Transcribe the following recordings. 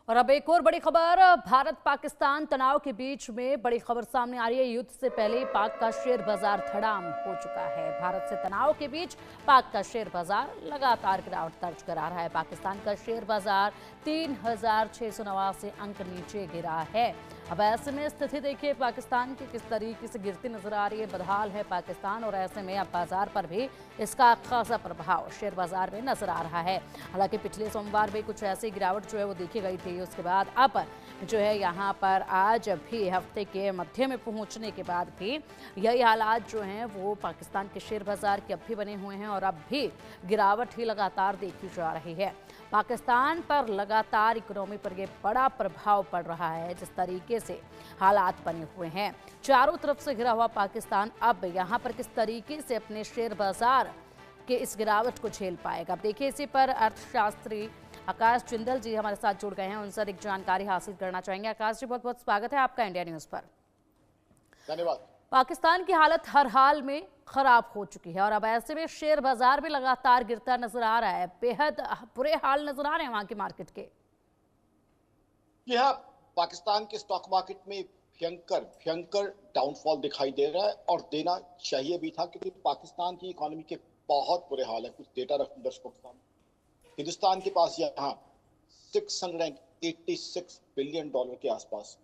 और अब एक और बड़ी खबर, भारत पाकिस्तान तनाव के बीच में बड़ी खबर सामने आ रही है। युद्ध से पहले पाक का शेयर बाजार धड़ाम हो चुका है। भारत से तनाव के बीच पाक का शेयर बाजार लगातार गिरावट दर्ज करा रहा है। पाकिस्तान का शेयर बाजार 3689 अंक नीचे गिरा है। अब ऐसे में स्थिति देखिए पाकिस्तान की किस तरीके से गिरती नजर आ रही है। बदहाल है पाकिस्तान और ऐसे में अब बाजार पर भी इसका खासा प्रभाव शेयर बाजार में नजर आ रहा है। हालांकि पिछले सोमवार में कुछ ऐसी गिरावट जो है वो देखी गई थी। उसके बाद अब जो है यहाँ पर आज भी हफ्ते के मध्य में पहुंचने के बाद भी यही हालात जो हैं वो पाकिस्तान के शेयर बाजार के अब भी बने हुए हैं और अब भी गिरावट ही लगातार देखी जा रही है। पाकिस्तान पर लगातार इकोनॉमी पर यह बड़ा प्रभाव पड़ रहा है। जिस तरीके से हालात बने हुए हैं, चारों तरफ से घिरा हुआ पाकिस्तान अब यहाँ पर किस तरीके से अपने शेयर बाजार के इस गिरावट को झेल पाएगा। अब देखिए, इसी पर अर्थशास्त्री आकाश जिंदल जी हमारे साथ जुड़ गए हैं, उनसे एक जानकारी हासिल करना चाहेंगे। आकाश जी, बहुत बहुत स्वागत है आपका इंडिया न्यूज पर। धन्यवाद। पाकिस्तान की हालत हर हाल में खराब हो चुकी है और अब ऐसे में शेयर बाजार भी लगातार गिरता नजर आ रहा है। बेहद बुरे हाल नजर आ रहे हैं वहां के मार्केट के। जी हाँ, पाकिस्तान के स्टॉक मार्केट में भयंकर डाउनफॉल दिखाई दे रहा है और देना चाहिए भी था, क्योंकि पाकिस्तान की इकोनॉमी के बहुत बुरे हाल है। कुछ डेटा रख दर्शकों के सामने। हिंदुस्तान के पास यहाँ $686 बिलियन के आसपास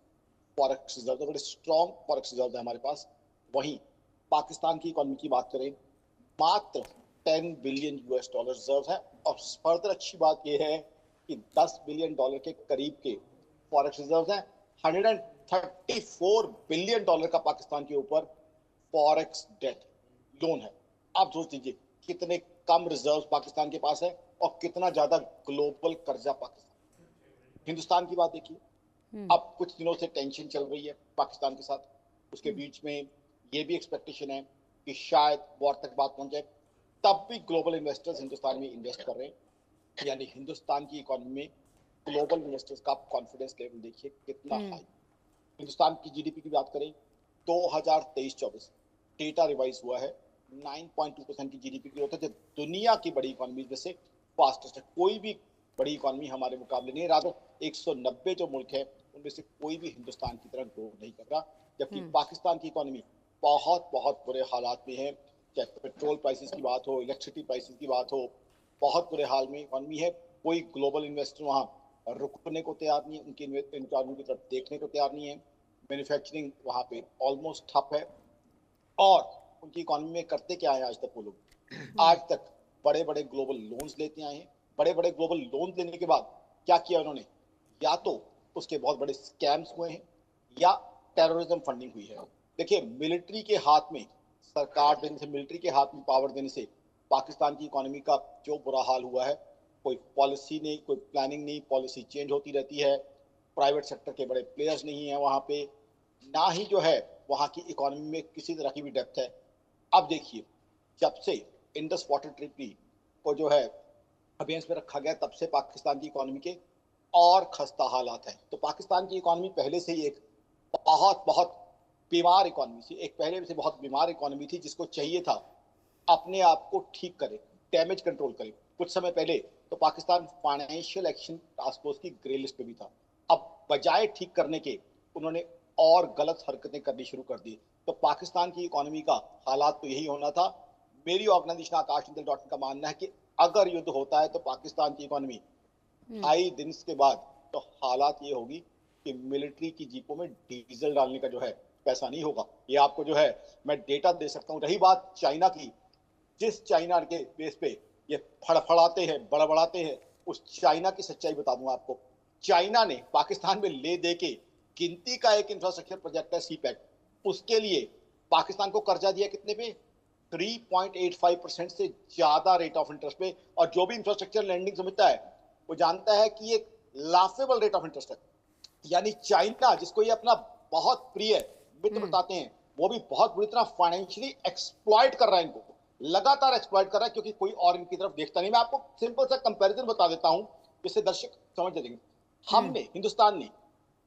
फॉरेक्स रिजर्व, बड़े स्ट्रॉन्ग फॉरेक्स रिजर्व है हमारे पास। वहीं पाकिस्तान की इकोनॉमी की बात करें, मात्र $10 बिलियन रिजर्व है। और फर्दर अच्छी बात यह है कि $10 बिलियन के करीब के फॉरेक्स रिजर्व हैं। $134 बिलियन का पाकिस्तान के ऊपर फॉरेक्स डेट लोन है। आप सोच लीजिए कितने कम रिजर्व पाकिस्तान के पास है और कितना ज्यादा ग्लोबल कर्जा पाकिस्तान। हिंदुस्तान की बात देखिए, अब कुछ दिनों से टेंशन चल रही है पाकिस्तान के साथ। उसके बीच में ये भी एक्सपेक्टेशन है कि शायद वॉर तक बात पहुंच जाए, तब भी ग्लोबल इन्वेस्टर्स हिंदुस्तान में इन्वेस्ट कर रहे हैं। यानी हिंदुस्तान की इकोनॉमी में ग्लोबल इन्वेस्टर्स का कॉन्फिडेंस लेवल देखिए कितना हाई। हिंदुस्तान की जीडीपी की बात करें, 2023-24 डेटा रिवाइज हुआ है, 9.2% की जीडीपी ग्रोथ है, जो दुनिया की बड़ी इकोनॉमी में से फास्टेस्ट है। कोई भी बड़ी इकोनॉमी हमारे मुकाबले नहीं। रादर 190 जो मुल्क है उनमें से कोई भी हिंदुस्तान की तरह ग्रो नहीं कर रहा। जबकि पाकिस्तान की इकोनॉमी बहुत बहुत बुरे हालात में है। चाहे पेट्रोल प्राइसेस की बात हो, इलेक्ट्रिसिटी प्राइसेस की बात हो, बहुत बुरे हाल में इकोनॉमी है। कोई ग्लोबल इन्वेस्टर वहाँ रुकने को तैयार नहीं है, उनकी इकोनॉमी की तरफ देखने को तैयार नहीं है। मैन्युफैक्चरिंग वहाँ पे ऑलमोस्ट ठप है। और उनकी इकोनॉमी में करते क्या है आज तक वो लोग? आज तक बड़े बड़े ग्लोबल लोन्स लेते आए हैं। बड़े बड़े ग्लोबल लोन्स लेने के बाद क्या किया उन्होंने? या तो उसके बहुत बड़े स्कैम्स हुए हैं या टेररिज्म फंडिंग हुई है। देखिए, मिलिट्री के हाथ में सरकार देने से, मिलिट्री के हाथ में पावर देने से पाकिस्तान की इकोनॉमी का जो बुरा हाल हुआ है, कोई पॉलिसी नहीं, कोई प्लानिंग नहीं, पॉलिसी चेंज होती रहती है। प्राइवेट सेक्टर के बड़े प्लेयर्स नहीं है वहाँ पे, ना ही जो है वहाँ की इकोनॉमी में किसी तरह की भी डेप्थ है। अब देखिए, जब से इंडस वाटर ट्रिटी को जो है अभियान में रखा गया, तब से पाकिस्तान की इकोनॉमी के और खस्ता हालात हैं। तो पाकिस्तान की इकोनॉमी पहले से ही एक बहुत बहुत बीमार इकोनॉमी थी, एक पहले से बहुत बीमार इकोनॉमी थी, जिसको चाहिए था अपने आप को ठीक करे, डैमेज कंट्रोल करे। कुछ समय पहले तो Pakistan financial action task force की ग्रे लिस्ट पे भी था। अब बजाय ठीक करने के उन्होंने और गलत हरकतें करनी शुरू कर दी। तो पाकिस्तान की इकोनॉमी का हालात तो यही होना था। मेरी ऑर्गेनाइजेशन आकाशजिंदल.in का मानना है कि अगर युद्ध होता है तो पाकिस्तान की इकोनॉमी 2.5 दिन के बाद तो हालात ये होगी कि मिलिट्री की जीपों में डीजल डालने का जो है पैसा नहीं होगा। ये आपको जो है मैं डेटा दे सकता हूँ। रही बात चाइना की, जिस चाइना के बेस पे ये फड़फड़ाते हैं, बड़बड़ाते हैं, उस चाइना की सच्चाई बता दूं आपको। चाइना ने पाकिस्तान में ले दे के गिनती का एक इंफ्रास्ट्रक्चर प्रोजेक्ट है सीपैक, उसके लिए पाकिस्तान को कर्जा दिया कितने पे? 3.85% से ज्यादा रेट ऑफ इंटरेस्ट पे। और जो भी इंफ्रास्ट्रक्चर लैंडिंग समझता है वो जानता है कि ये लाफेबल रेट ऑफ इंटरेस्ट है। यानी चाइना, जिसको ये अपना बहुत प्रिय मित्र बताते हैं, वो भी बहुत बुरी तरह फाइनेंशियली एक्सप्लॉइट कर रहा है, इनको लगातार एक्सप्लॉइट कर रहा है, क्योंकि कोई और इनकी तरफ देखता नहीं। मैं आपको सिंपल सा कंपैरिजन बता देता हूं जिससे दर्शक समझ जाएंगे। हमने, हिंदुस्तान ने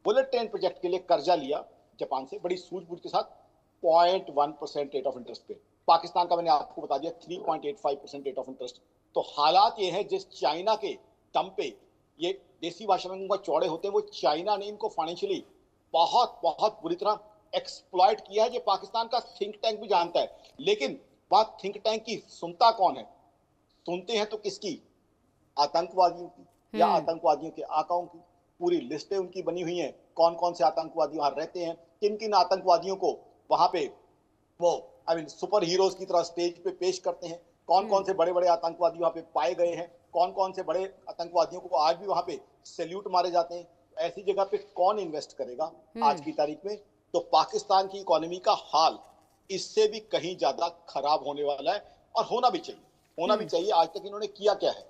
बुलेट ट्रेन प्रोजेक्ट के लिए कर्जा लिया जापान से बड़ी सूझबूझ के साथ 0.1% रेट ऑफ इंटरेस्ट पे। पाकिस्तान का मैंने आपको बता दिया 3.85% रेट ऑफ इंटरेस्ट। तो हालात ये है, जिस चाइना के दम पे ये देसी भाषा में कहूंगा चौड़े होते हैं, वो चाइना ने इनको फाइनेंशियली बहुत बहुत बुरी तरह एक्सप्लॉइट किया है। ये पाकिस्तान का थिंक टैंक भी जानता है, लेकिन बात थिंक टैंक की सुनता कौन है? सुनते हैं तो किसकी? आतंकवादियों की या आतंकवादियों के आकाओं की। पूरी लिस्टें उनकी बनी हुई हैं, कौन कौन से आतंकवादी वहां रहते हैं, किन किन आतंकवादियों को वहां पे वो सुपर हीरोज की तरह स्टेज पे पेश करते हैं, कौन कौन से बड़े बड़े आतंकवादी वहां पे पाए गए हैं, कौन कौन से बड़े आतंकवादियों को आज भी वहां पे सैल्यूट मारे जाते हैं। ऐसी जगह पे कौन इन्वेस्ट करेगा आज की तारीख में? तो पाकिस्तान की इकोनॉमी का हाल इससे भी कहीं ज्यादा खराब होने वाला है, और होना भी चाहिए, होना भी चाहिए। आज तक इन्होंने किया क्या है?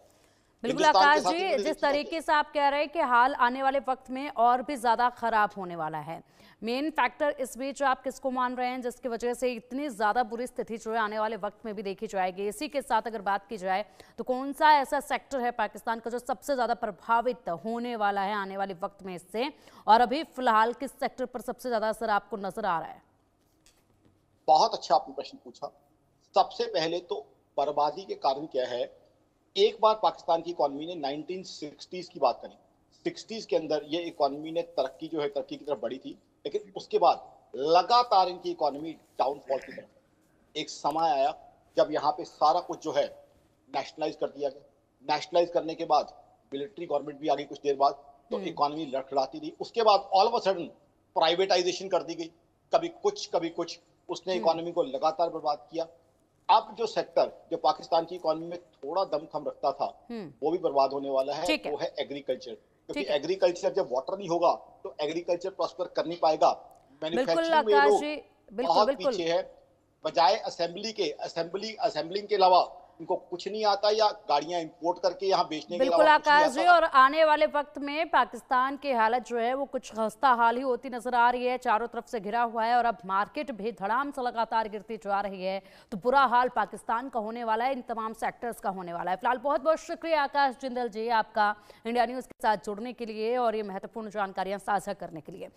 बिल्कुल आकाश जी, जिस तरीके से आप कह रहे हैं कि हाल आने वाले वक्त में और भी ज्यादा खराब होने वाला है, मेन फैक्टर इस बीच आप किसको मान रहे हैं जिसकी वजह से इतनी ज्यादा बुरी स्थिति जो है आने वाले वक्त में भी देखी जाएगी? इसी के साथ अगर बात की जाए तो कौन सा ऐसा सेक्टर है पाकिस्तान का जो सबसे ज्यादा प्रभावित होने वाला है आने वाले वक्त में इससे, और अभी फिलहाल किस सेक्टर पर सबसे ज्यादा असर आपको नजर आ रहा है? बहुत अच्छा आपने प्रश्न पूछा। सबसे पहले तो बर्बादी के कारण क्या है? एक बार पाकिस्तान की इकोनॉमी ने 1960s की बात करें, 60s के अंदर ये इकोनॉमी ने तरक्की जो है तरक्की की तरफ बढ़ी थी, लेकिन उसके बाद लगातार इनकी इकोनॉमी डाउनफॉल की तरफ। एक समय आया जब यहाँ पे सारा कुछ जो है नेशनलाइज कर दिया गया। नेशनलाइज करने के बाद मिलिट्री गवर्नमेंट भी आ गई कुछ देर बाद, तो इकोनॉमी लड़खड़ाती रही। उसके बाद all of a sudden privatisation कर दी गई, कभी कुछ उसने इकोनॉमी को लगातार बर्बाद किया। अब जो सेक्टर जो पाकिस्तान की इकोनॉमी में थोड़ा दमखम रखता था, वो भी बर्बाद होने वाला है। वो है एग्रीकल्चर, क्योंकि एग्रीकल्चर जब वाटर नहीं होगा तो एग्रीकल्चर प्रॉस्पर कर नहीं पाएगा। मैन्युफैक्चरिंग में लोग बहुत पीछे है, बजाय असेंबलिंग के अलावा इनको कुछ नहीं आता, या गाड़ियां इंपोर्ट करके यहाँ बेचने के बिल्कुल अलावा आकाश जी, और आने वाले वक्त में पाकिस्तान की हालत जो है वो कुछ खस्ता हाल ही होती नजर आ रही है। चारों तरफ से घिरा हुआ है और अब मार्केट भी धड़ाम से लगातार गिरती जा रही है, तो बुरा हाल पाकिस्तान का होने वाला है, इन तमाम सेक्टर्स का होने वाला है। फिलहाल बहुत बहुत शुक्रिया आकाश जिंदल जी आपका इंडिया न्यूज के साथ जुड़ने के लिए और ये महत्वपूर्ण जानकारियां साझा करने के लिए।